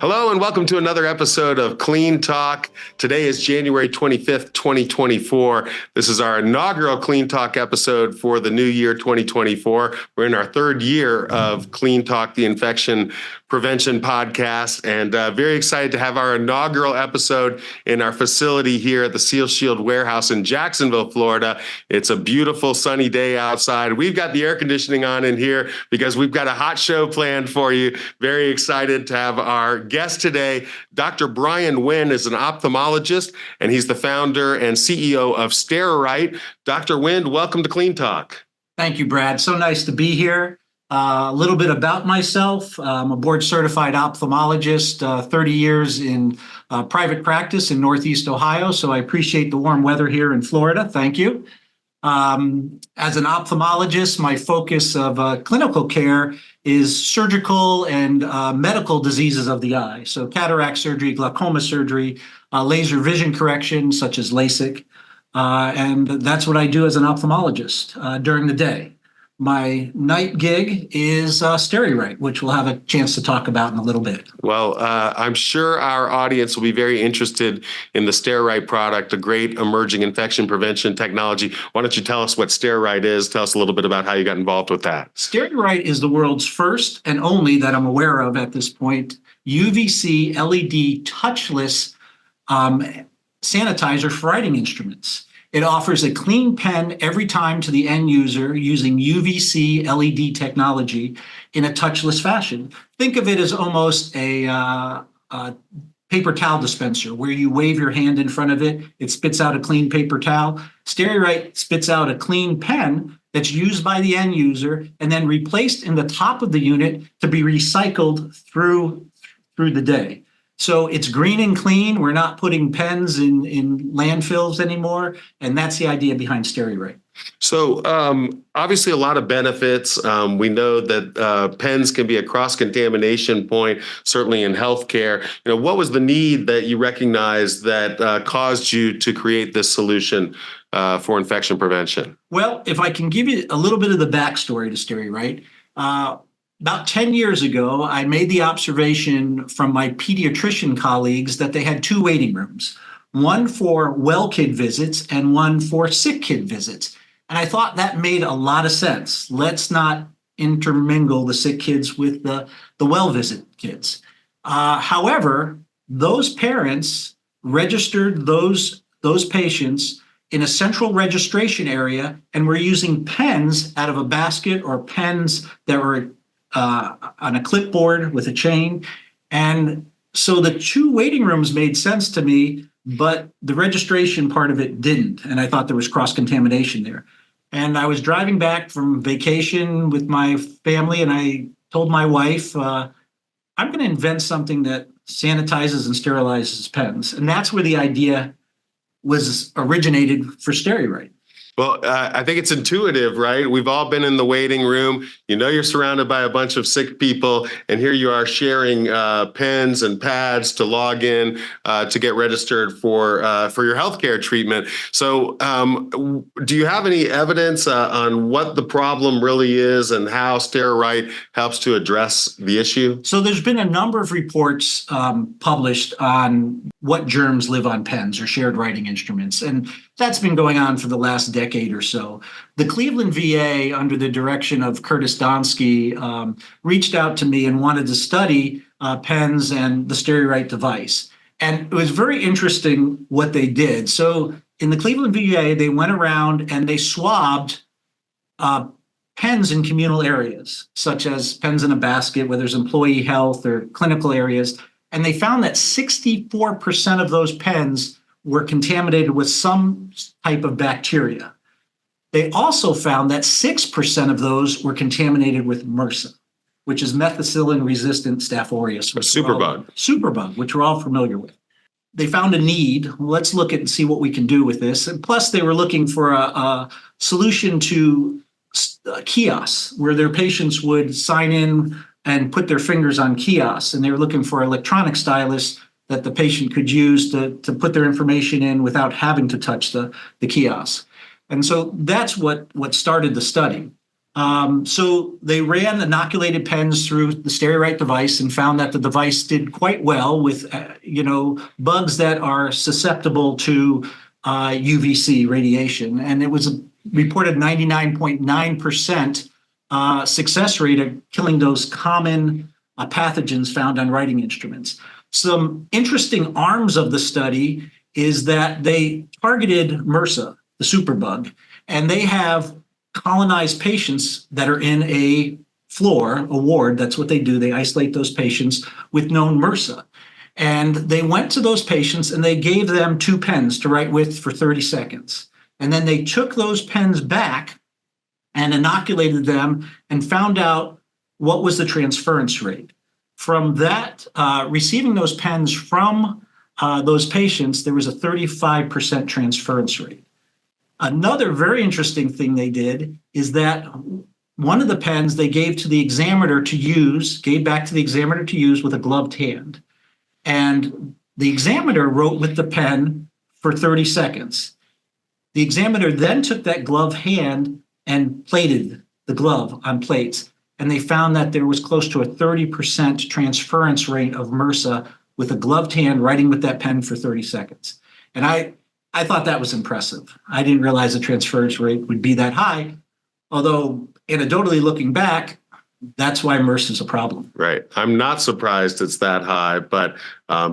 Hello and welcome to another episode of Clean Talk. Today is January 25th, 2024. This is our inaugural Clean Talk episode for the new year 2024. We're in our third year of Clean Talk, the infection prevention podcast, and very excited to have our inaugural episode in our facility here at the Seal Shield warehouse in Jacksonville, Florida. It's a beautiful sunny day outside. We've got the air conditioning on in here because we've got a hot show planned for you. Very excited to have our guest today. Dr. Brian Nguyen is an ophthalmologist, and he's the founder and CEO of Steri-Write. Dr. Nguyen, welcome to Clean Talk. Thank you, Brad. So nice to be here. A little bit about myself. I'm a board-certified ophthalmologist, 30 years in private practice in Northeast Ohio, so I appreciate the warm weather here in Florida. Thank you. As an ophthalmologist, my focus of clinical care is surgical and medical diseases of the eye. So cataract surgery, glaucoma surgery, laser vision correction, such as LASIK. And that's what I do as an ophthalmologist during the day. My night gig is Steri-Write, which we'll have a chance to talk about in a little bit. Well, I'm sure our audience will be very interested in the Steri-Write product, a great emerging infection prevention technology. Why don't you tell us what Steri-Write is? Tell us a little bit about how you got involved with that. Steri-Write is the world's first and only, that I'm aware of at this point, UVC LED touchless sanitizer for writing instruments. It offers a clean pen every time to the end user using UVC LED technology in a touchless fashion. Think of it as almost a paper towel dispenser where you wave your hand in front of it, it spits out a clean paper towel. Steri-Write spits out a clean pen that's used by the end user and then replaced in the top of the unit to be recycled through the day. So it's green and clean. We're not putting pens in landfills anymore. And that's the idea behind Steri-Write. So obviously a lot of benefits. We know that pens can be a cross-contamination point, certainly in healthcare. What was the need that you recognized that caused you to create this solution for infection prevention? Well, if I can give you a little bit of the backstory to Steri-Write, about 10 years ago, I made the observation from my pediatrician colleagues that they had two waiting rooms, one for well kid visits and one for sick kid visits. And I thought that made a lot of sense. Let's not intermingle the sick kids with the well visit kids. However, those parents registered those patients in a central registration area and were using pens out of a basket or pens that were on a clipboard with a chain. And so the two waiting rooms made sense to me, but the registration part of it didn't. And I thought there was cross-contamination there. And I was driving back from vacation with my family, and I told my wife, I'm going to invent something that sanitizes and sterilizes pens. And that's where the idea was originated for Steri-Write. Well, I think it's intuitive, right? We've all been in the waiting room. You're surrounded by a bunch of sick people, and here you are sharing pens and pads to log in to get registered for your healthcare treatment. So do you have any evidence on what the problem really is and how Steri-Write helps to address the issue? So there's been a number of reports published on what germs live on pens or shared writing instruments, and that's been going on for the last decade or so. The Cleveland VA, under the direction of Curtis Donsky, reached out to me and wanted to study pens and the Steri-Write device. And it was very interesting what they did. So in the Cleveland VA, they went around and they swabbed pens in communal areas, such as pens in a basket where there's employee health or clinical areas. And they found that 64% of those pens were contaminated with some type of bacteria. They also found that 6% of those were contaminated with MRSA, which is methicillin-resistant Staph aureus. Superbug, which we're all familiar with. They found a need. Let's look at and see what we can do with this. And plus, they were looking for a solution to kiosks where their patients would sign in and put their fingers on kiosks. And they were looking for electronic stylus that the patient could use to put their information in without having to touch the kiosk. And so that's what started the study. So they ran inoculated pens through the Steri-Write device and found that the device did quite well with, bugs that are susceptible to UVC radiation. And it was a reported 99.9% success rate of killing those common pathogens found on writing instruments. Some interesting arms of the study is that they targeted MRSA, the superbug, and they have colonized patients that are in a ward. That's what they do. They isolate those patients with known MRSA. And they went to those patients and they gave them 2 pens to write with for 30 seconds. And then they took those pens back and inoculated them and found out what was the transference rate. From that, receiving those pens from those patients, there was a 35% transference rate. Another very interesting thing they did is that one of the pens they gave back to the examiner to use with a gloved hand. And the examiner wrote with the pen for 30 seconds. The examiner then took that gloved hand and plated the glove on plates. And they found that there was close to a 30% transference rate of MRSA with a gloved hand writing with that pen for 30 seconds. And I thought that was impressive. I didn't realize the transference rate would be that high, although anecdotally looking back, that's why MRSA is a problem. Right. I'm not surprised it's that high, but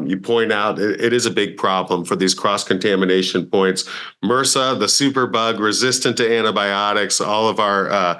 you point out it is a big problem for these cross-contamination points. MRSA, the superbug, resistant to antibiotics. All of our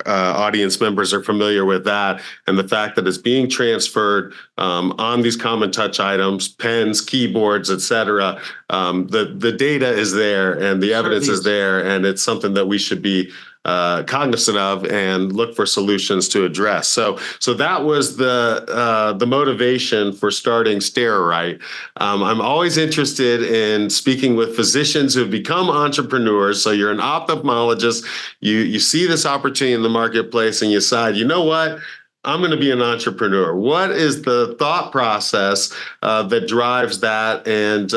audience members are familiar with that, and the fact that it's being transferred on these common touch items, pens, keyboards, etc. The data is there, and the evidence is there, and it's something that we should be cognizant of and look for solutions to address. So that was the motivation for starting Steri-Write. I'm always interested in speaking with physicians who have become entrepreneurs. So you're an ophthalmologist, you see this opportunity in the marketplace and you decide, you know what? I'm going to be an entrepreneur. What is the thought process that drives that? And,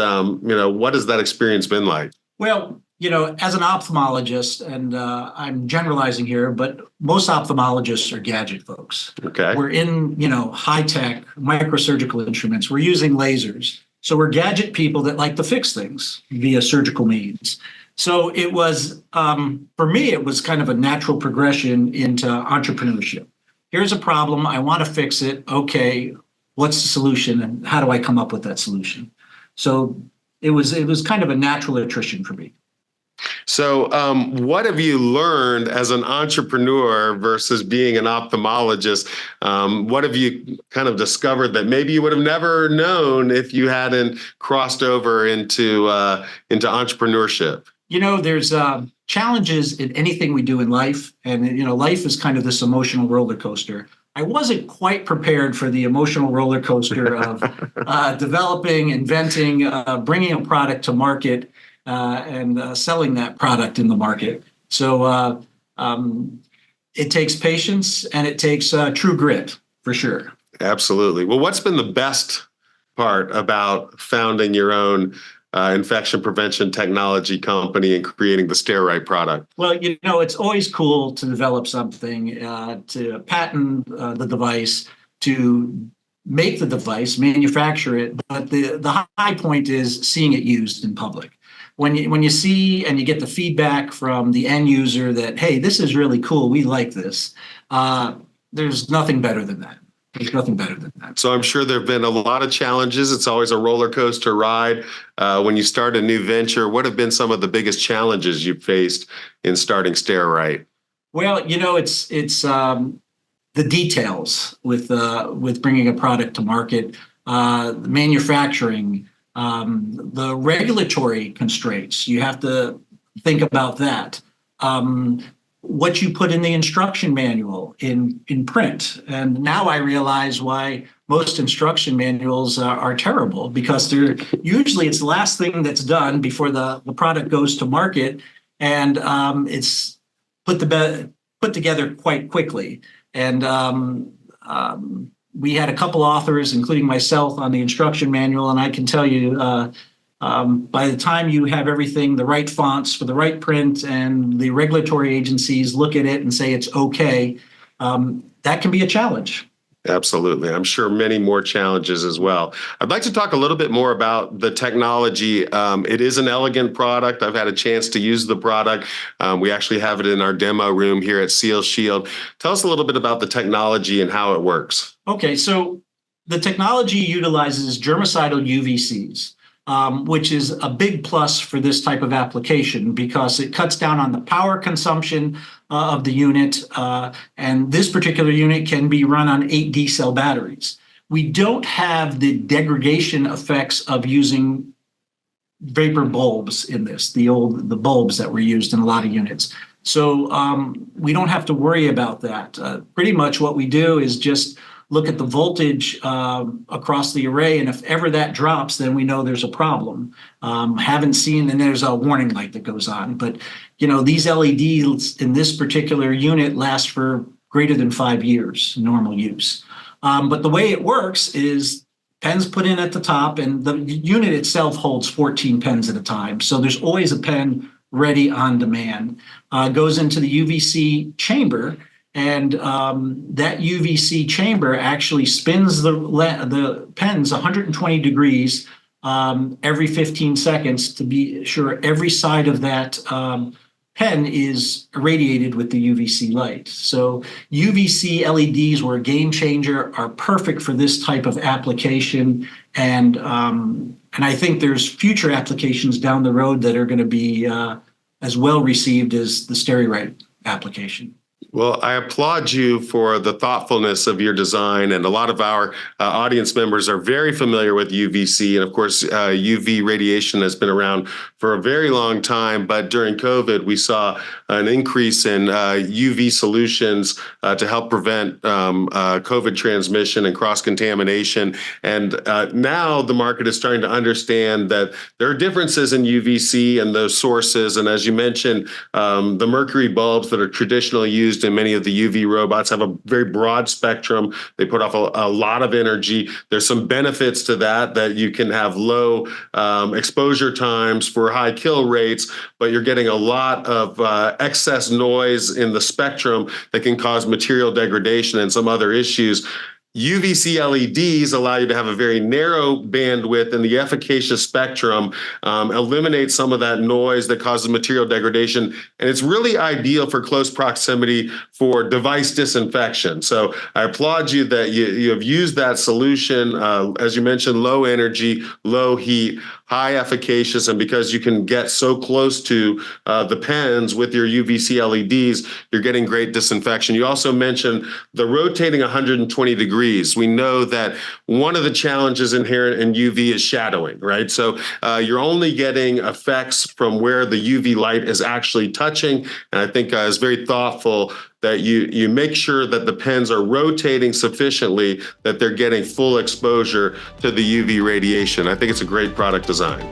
what has that experience been like? Well, as an ophthalmologist, and I'm generalizing here, but most ophthalmologists are gadget folks. Okay. We're in, high-tech microsurgical instruments. We're using lasers. So we're gadget people that like to fix things via surgical means. So it was, for me, it was kind of a natural progression into entrepreneurship. Here's a problem. I want to fix it. Okay, what's the solution and how do I come up with that solution? So it was kind of a natural attrition for me. So what have you learned as an entrepreneur versus being an ophthalmologist? What have you kind of discovered that maybe you would have never known if you hadn't crossed over into entrepreneurship? There's challenges in anything we do in life. And, life is kind of this emotional roller coaster. I wasn't quite prepared for the emotional roller coaster of developing, inventing, bringing a product to market, and selling that product in the market. So it takes patience and it takes true grit, for sure. Absolutely. Well, what's been the best part about founding your own infection prevention technology company and creating the Steri-Write product? Well, it's always cool to develop something, to patent the device, to make the device, manufacture it. But the high point is seeing it used in public. When you see and you get the feedback from the end user that, hey, this is really cool, we like this, there's nothing better than that. There's nothing better than that. So I'm sure there have been a lot of challenges. It's always a roller coaster ride. When you start a new venture, what have been some of the biggest challenges you've faced in starting Steri-Write? Well, it's the details with bringing a product to market, manufacturing, the regulatory constraints. You have to think about that. What you put in the instruction manual in print. And now I realize why most instruction manuals are terrible, because usually it's the last thing that's done before the product goes to market, and it's put together quite quickly. And we had a couple authors, including myself, on the instruction manual, and I can tell you By the time you have everything, the right fonts for the right print, and the regulatory agencies look at it and say it's okay, that can be a challenge. Absolutely. I'm sure many more challenges as well. I'd like to talk a little bit more about the technology. It is an elegant product. I've had a chance to use the product. We actually have it in our demo room here at Seal Shield. Tell us a little bit about the technology and how it works. Okay, so the technology utilizes germicidal UVCs. Which is a big plus for this type of application because it cuts down on the power consumption of the unit. And this particular unit can be run on 8 D-cell batteries. We don't have the degradation effects of using vapor bulbs in this, the bulbs that were used in a lot of units. So we don't have to worry about that. Pretty much what we do is just look at the voltage across the array, and if ever that drops, then we know there's a problem. Haven't seen, and there's a warning light that goes on. But these LEDs in this particular unit last for greater than 5 years, normal use. But the way it works is pens put in at the top, and the unit itself holds 14 pens at a time. So there's always a pen ready on demand. Goes into the UVC chamber. And that UVC chamber actually spins the pens 120 degrees every 15 seconds to be sure every side of that pen is irradiated with the UVC light. So UVC LEDs were a game changer, are perfect for this type of application. And I think there's future applications down the road that are going to be as well received as the Steri-Write application. Well, I applaud you for the thoughtfulness of your design, and a lot of our audience members are very familiar with UVC, and of course, UV radiation has been around for a very long time, but during COVID, we saw an increase in UV solutions to help prevent COVID transmission and cross-contamination, and now the market is starting to understand that there are differences in UVC and those sources, and as you mentioned, the mercury bulbs that are traditionally used in many of the UV robots have a very broad spectrum. They put off a lot of energy. There's some benefits to that you can have low exposure times for high kill rates, but you're getting a lot of excess noise in the spectrum that can cause material degradation and some other issues. UVC LEDs allow you to have a very narrow bandwidth in the efficacious spectrum, eliminate some of that noise that causes material degradation, and it's really ideal for close proximity for device disinfection. So I applaud you that you have used that solution. As you mentioned, low energy, low heat, high efficacious, and because you can get so close to the pens with your UVC LEDs, you're getting great disinfection. You also mentioned the rotating 120 degrees. We know that one of the challenges inherent in UV is shadowing, right? So you're only getting effects from where the UV light is actually touching, and I think it's very thoughtful that you make sure that the pens are rotating sufficiently that they're getting full exposure to the UV radiation. I think it's a great product design.